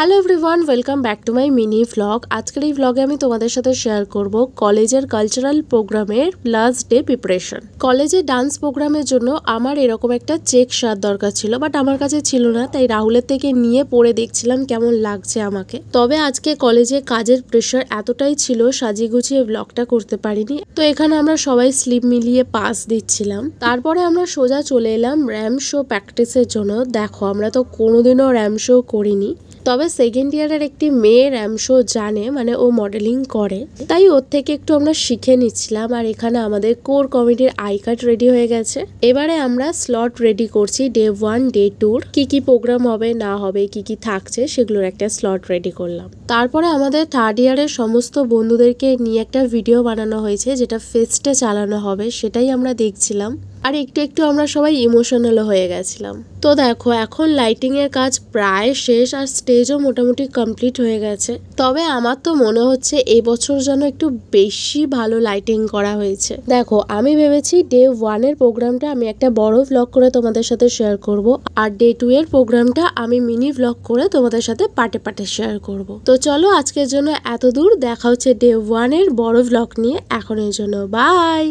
Hello everyone, welcome back to my mini vlog. আজকের এই ভ্লগে আমি তোমাদের সাথে শেয়ার করব কলেজের কালচারাল প্রোগ্রামের লাস্ট ডে প্রিপারেশন। কলেজে ডান্স প্রোগ্রামের জন্য আমার এরকম একটা চেক শার্ট দরকার ছিল, বাট আমার কাছে ছিল না, তাই রাহুলের থেকে নিয়ে পরে দেখছিলাম কেমন লাগছে আমাকে। তবে আজকে কলেজে কাজের প্রেশার এতটাই ছিল, সাজিয়ে গুছিয়ে ভ্লগটা করতে পারিনি। তো এখানে আমরা সবাই স্লিপ মিলিয়ে পাস দিচ্ছিলাম। তারপরে আমরা সোজা চলে এলাম র্যাম শো প্র্যাকটিসের জন্য। দেখো, আমরা তো কোনোদিনও র্যাম শো করিনি, তবে সেকেন্ড ইয়ারের একটি মেয়ে র্যাম শো জানে, মানে ও মডেলিং করে, তাই ওর থেকে একটু আমরা শিখে নিচ্ছিলাম। আর এখানে আমাদের কোর কমিটির আই কার্ড রেডি হয়ে গেছে। এবারে আমরা স্লট রেডি করছি ডে 1 ডে 2 কি কি প্রোগ্রাম হবে না হবে, কি কি থাকছে সেগুলোর একটা স্লট রেডি করলাম। তারপরে আমাদের থার্ড ইয়ারের সমস্ত বন্ধুদেরকে নিয়ে একটা ভিডিও বানানো হয়েছে, যেটা ফেস্টে চালানো হবে, সেটাই আমরা দেখছিলাম। আর একটু একটু আমরা সবাই ইমোশনালও হয়ে গেছিলাম। তো দেখো, এখন লাইটিং এর কাজ প্রায় শেষ আর স্টেজও মোটামুটি কমপ্লিট হয়ে গেছে। তবে আমার তো মনে হচ্ছে এবছর যেন একটু বেশি ভালো লাইটিং করা হয়েছে। দেখো, আমি ভেবেছি ডে 1 এর প্রোগ্রামটা আমি একটা বড় ভ্লগ করে তোমাদের সাথে শেয়ার করব, আর ডে 2 এর প্রোগ্রামটা আমি মিনি ভ্লগ করে তোমাদের সাথে পার্টে পার্টে শেয়ার করব। তো চলো, আজকের জন্য এত দূর। দেখা হচ্ছে ডে 1 এর বড় ভ্লগ নিয়ে। এখনের জন্য বাই।